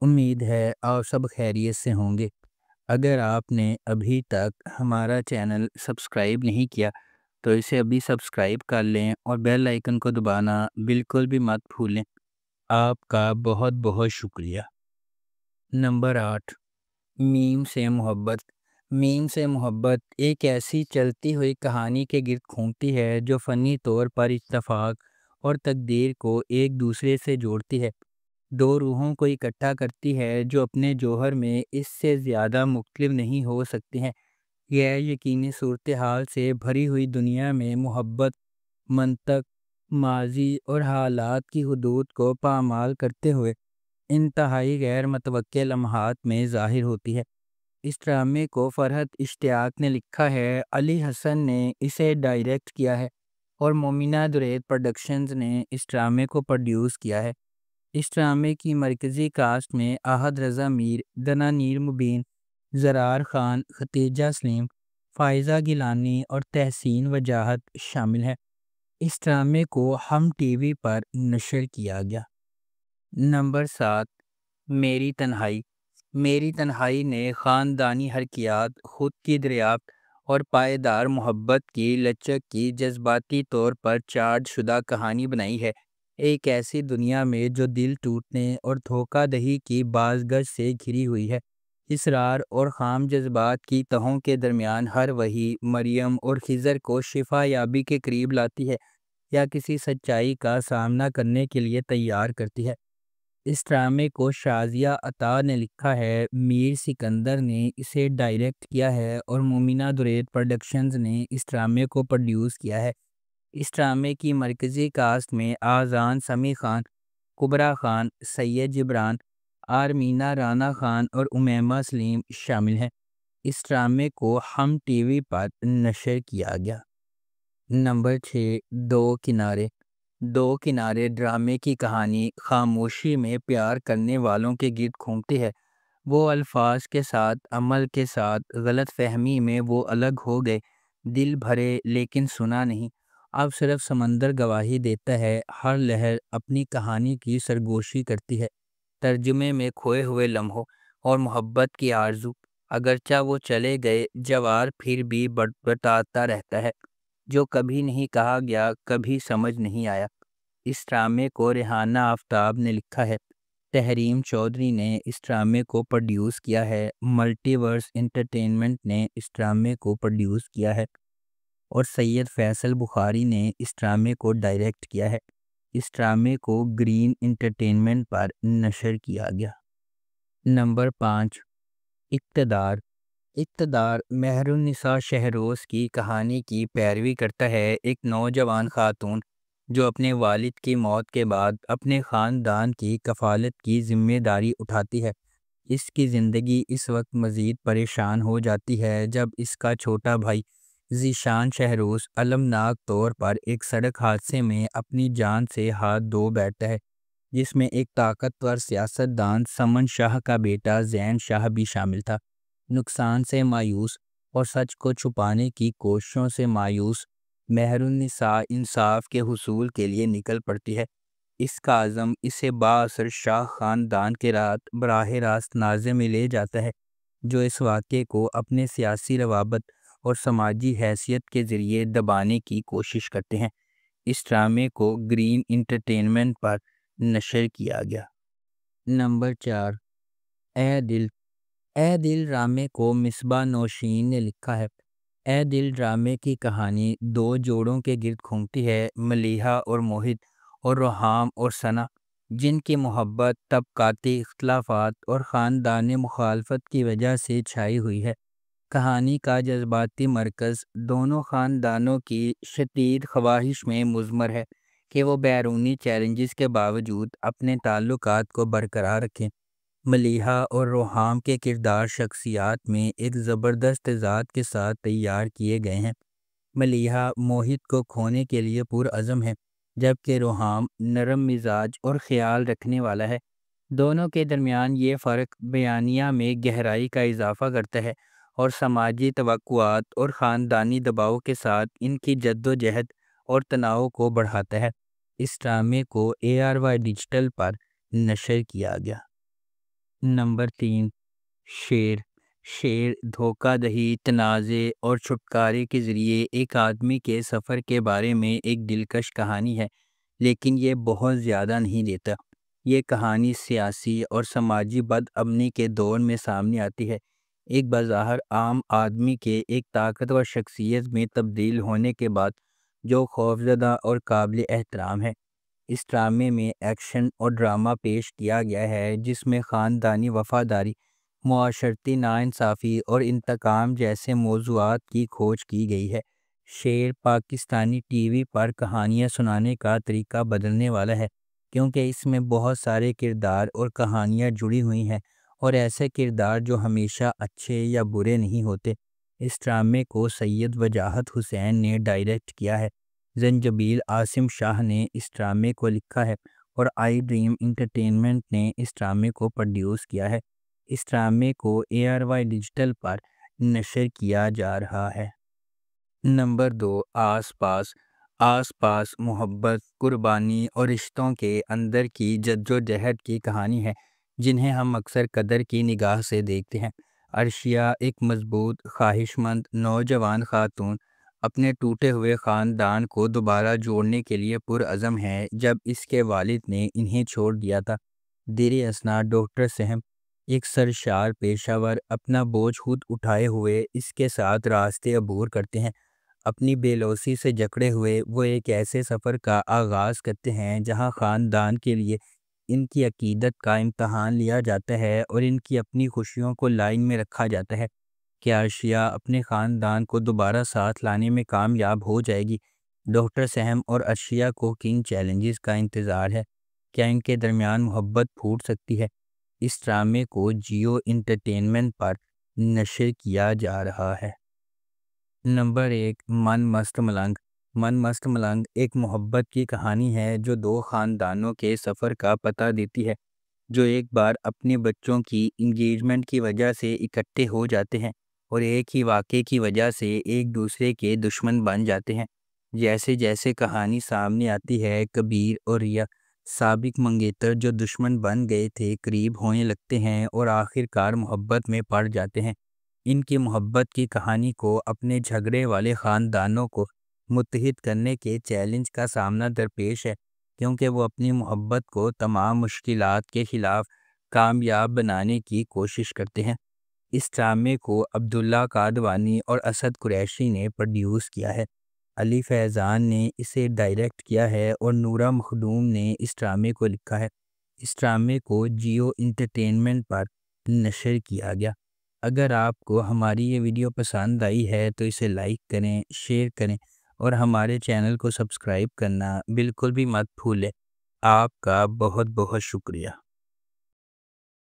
امید ہے آپ سب خیریت سے ہوں گے۔ اگر آپ نے ابھی تک ہمارا چینل سبسکرائب نہیں کیا تو اسے ابھی سبسکرائب کر لیں اور بیل آئیکن کو دبانا بالکل بھی مت بھولیں۔ آپ کا بہت بہت شکریہ۔ نمبر 8، میم سے محبت۔ میم سے محبت ایک ایسی چلتی ہوئی کہانی کے گرد گھومتی ہے جو فنی طور پر اتفاق اور تقدیر کو ایک دوسرے سے جوڑتی ہے، دو روحوں کو اکٹھا کرتی ہے جو اپنے جوہر میں اس سے زیادہ مختلف نہیں ہو سکتی ہیں۔ غیر یقینی صورتحال سے بھری ہوئی دنیا میں محبت منطق، ماضی اور حالات کی حدود کو پامال کرتے ہوئے انتہائی غیر متوقع لمحات میں ظاہر ہوتی ہے۔ اس ڈرامے کو فرحت اشتیاق نے لکھا ہے، علی حسن نے اسے ڈائریکٹ کیا ہے اور مومنہ درید پروڈکشنز نے اس ڈرامے کو پروڈیوس کیا ہے۔ اس ڈرامے کی مرکزی کاسٹ میں احد رضا میر، دنانیر مبین، زرار خان، ختیجہ سلیم، فائزہ گیلانی اور تحسین وجاہت شامل ہیں۔ اس ڈرامے کو ہم ٹی وی پر نشر کیا گیا۔ نمبر 7، میری تنہائی۔ میری تنہائی نے خاندانی حرکیات، خود کی دریافت اور پائیدار محبت کی لچک کی جذباتی طور پر چارج شدہ کہانی بنائی ہے۔ ایک ایسی دنیا میں جو دل ٹوٹنے اور دھوکہ دہی کی بازگشت سے گھری ہوئی ہے، اسرار اور خام جذبات کی تہوں کے درمیان ہر وحی مریم اور خضر کو شفا یابی کے قریب لاتی ہے یا کسی سچائی کا سامنا کرنے کے لیے تیار کرتی ہے۔ اس ڈرامے کو شازیہ عطا نے لکھا ہے، میر سکندر نے اسے ڈائریکٹ کیا ہے اور مومنہ درید پروڈکشنز نے اس ڈرامے کو پروڈیوس کیا ہے۔ اس ڈرامے کی مرکزی کاسٹ میں آذان سمیع خان، کبریٰ خان، سید جبران، آرمینہ رانا خان اور امیمہ سلیم شامل ہیں۔ اس ڈرامے کو ہم ٹی وی پر نشر کیا گیا۔ نمبر 6، دو کنارے۔ دو کنارے ڈرامے کی کہانی خاموشی میں پیار کرنے والوں کے گرد گھومتی ہے۔ وہ الفاظ کے ساتھ، عمل کے ساتھ، غلط فہمی میں وہ الگ ہو گئے، دل بھرے لیکن سنا نہیں۔ اب صرف سمندر گواہی دیتا ہے، ہر لہر اپنی کہانی کی سرگوشی کرتی ہے۔ ترجمے میں کھوئے ہوئے لمحوں اور محبت کی آرزو، اگرچہ وہ چلے گئے، جوار پھر بھی بتاتا رہتا ہے، جو کبھی نہیں کہا گیا، کبھی سمجھ نہیں آیا۔ اس ڈرامے کو ریحانہ آفتاب نے لکھا ہے، تحریم چودھری نے اس ڈرامے کو پروڈیوس کیا ہے، ملٹی ورس انٹرٹینمنٹ نے اس ڈرامے کو پروڈیوس کیا ہے اور سید فیصل بخاری نے اس ڈرامے کو ڈائریکٹ کیا ہے۔ اس ڈرامے کو گرین انٹرٹینمنٹ پر نشر کیا گیا۔ نمبر 5، اقتدار۔ اقتدار مہر النساء شہروز کی کہانی کی پیروی کرتا ہے، ایک نوجوان خاتون جو اپنے والد کی موت کے بعد اپنے خاندان کی کفالت کی ذمہ داری اٹھاتی ہے۔ اس کی زندگی اس وقت مزید پریشان ہو جاتی ہے جب اس کا چھوٹا بھائی ذیشان شہروز المناک طور پر ایک سڑک حادثے میں اپنی جان سے ہاتھ دھو بیٹھتا ہے، جس میں ایک طاقتور سیاست دان سمن شاہ کا بیٹا زین شاہ بھی شامل تھا۔ نقصان سے مایوس اور سچ کو چھپانے کی کوششوں سے مایوس، مہر النساء انصاف کے حصول کے لیے نکل پڑتی ہے۔ اس کا عزم اسے بااثر شاہ خاندان کے براہ راست نازے میں لے جاتا ہے، جو اس واقعے کو اپنے سیاسی روابط اور سماجی حیثیت کے ذریعے دبانے کی کوشش کرتے ہیں۔ اس ڈرامے کو گرین انٹرٹینمنٹ پر نشر کیا گیا۔ نمبر 4، اے دل۔ اے دل ڈرامے کو مصباح نوشین نے لکھا ہے۔ اے دل ڈرامے کی کہانی دو جوڑوں کے گرد گھومتی ہے، ملیحہ اور موہت، اور روحام اور ثنا، جن کی محبت طبقاتی اختلافات اور خاندانی مخالفت کی وجہ سے چھائی ہوئی ہے۔ کہانی کا جذباتی مرکز دونوں خاندانوں کی شدید خواہش میں مضمر ہے کہ وہ بیرونی چیلنجز کے باوجود اپنے تعلقات کو برقرار رکھیں۔ ملیحہ اور روحام کے کردار شخصیات میں ایک زبردست تضاد کے ساتھ تیار کیے گئے ہیں۔ ملیحہ موہت کو کھونے کے لیے پرعزم ہے، جبکہ روحام نرم مزاج اور خیال رکھنے والا ہے۔ دونوں کے درمیان یہ فرق بیانیہ میں گہرائی کا اضافہ کرتا ہے اور سماجی توقعات اور خاندانی دباؤ کے ساتھ ان کی جدوجہد اور تناؤ کو بڑھاتا ہے۔ اس ڈرامے کو ARY ڈیجیٹل پر نشر کیا گیا۔ نمبر 3، شیر۔ شیر دھوکہ دہی، تنازع اور چھٹکارے کے ذریعے ایک آدمی کے سفر کے بارے میں ایک دلکش کہانی ہے، لیکن یہ بہت زیادہ نہیں دیتا۔ یہ کہانی سیاسی اور سماجی بدامنی کے دور میں سامنے آتی ہے۔ ایک بظاہر عام آدمی کے ایک طاقتور شخصیت میں تبدیل ہونے کے بعد جو خوفزدہ اور قابل احترام ہے۔ اس ڈرامے میں ایکشن اور ڈرامہ پیش کیا گیا ہے جس میں خاندانی وفاداری، معاشرتی ناانصافی اور انتقام جیسے موضوعات کی کھوج کی گئی ہے۔ شیر پاکستانی ٹی وی پر کہانیاں سنانے کا طریقہ بدلنے والا ہے، کیونکہ اس میں بہت سارے کردار اور کہانیاں جڑی ہوئی ہیں، اور ایسے کردار جو ہمیشہ اچھے یا برے نہیں ہوتے۔ اس ڈرامے کو سید وجاہت حسین نے ڈائریکٹ کیا ہے۔ زنجبیل عاصم شاہ نے اس ڈرامے کو لکھا ہے اور آئی ڈریم انٹرٹینمنٹ نے اس ڈرامے کو پروڈیوس کیا ہے۔ اس ڈرامے کو ARY ڈیجیٹل پر نشر کیا جا رہا ہے۔ نمبر 2، آس پاس۔ آس پاس محبت، قربانی اور رشتوں کے اندر کی جدوجہد کی کہانی ہے جنہیں ہم اکثر قدر کی نگاہ سے دیکھتے ہیں۔ عرشیہ ایک مضبوط، خواہش مند نوجوان خاتون اپنے ٹوٹے ہوئے خاندان کو دوبارہ جوڑنے کے لیے پرعزم ہے جب اس کے والد نے انہیں چھوڑ دیا تھا۔ دیر اثنا ڈاکٹر سہم، ایک سرشار پیشہ ور، اپنا بوجھ خود اٹھائے ہوئے اس کے ساتھ راستے عبور کرتے ہیں۔ اپنی بے لوثی سے جکڑے ہوئے وہ ایک ایسے سفر کا آغاز کرتے ہیں جہاں خاندان کے لیے ان کی عقیدت کا امتحان لیا جاتا ہے اور ان کی اپنی خوشیوں کو لائن میں رکھا جاتا ہے۔ کیا عرشیہ اپنے خاندان کو دوبارہ ساتھ لانے میں کامیاب ہو جائے گی؟ ڈاکٹر سہم اور عرشیہ کو کن چیلنجز کا انتظار ہے؟ کیا ان کے درمیان محبت پھوٹ سکتی ہے؟ اس ڈرامے کو جیو انٹرٹینمنٹ پر نشر کیا جا رہا ہے۔ نمبر 1، من مست ملنگ۔ من مست ملنگ ایک محبت کی کہانی ہے جو دو خاندانوں کے سفر کا پتہ دیتی ہے جو ایک بار اپنے بچوں کی انگیجمنٹ کی وجہ سے اکٹھے ہو جاتے ہیں اور ایک ہی واقعے کی وجہ سے ایک دوسرے کے دشمن بن جاتے ہیں۔ جیسے جیسے کہانی سامنے آتی ہے، کبیر اور ریا، سابق منگیتر جو دشمن بن گئے تھے، قریب ہونے لگتے ہیں اور آخر کار محبت میں پڑ جاتے ہیں۔ ان کی محبت کی کہانی کو اپنے جھگڑے والے خاندانوں کو متحد کرنے کے چیلنج کا سامنا درپیش ہے، کیونکہ وہ اپنی محبت کو تمام مشکلات کے خلاف کامیاب بنانے کی کوشش کرتے ہیں۔ اس ڈرامے کو عبداللہ قادوانی اور اسد قریشی نے پروڈیوس کیا ہے۔ علی فیضان نے اسے ڈائریکٹ کیا ہے اور نورہ مخدوم نے اس ڈرامے کو لکھا ہے۔ اس ڈرامے کو جیو انٹرٹینمنٹ پر نشر کیا گیا۔ اگر آپ کو ہماری یہ ویڈیو پسند آئی ہے تو اسے لائک کریں، شیئر کریں اور ہمارے چینل کو سبسکرائب کرنا بالکل بھی مت بھولیں۔ آپ کا بہت بہت شکریہ۔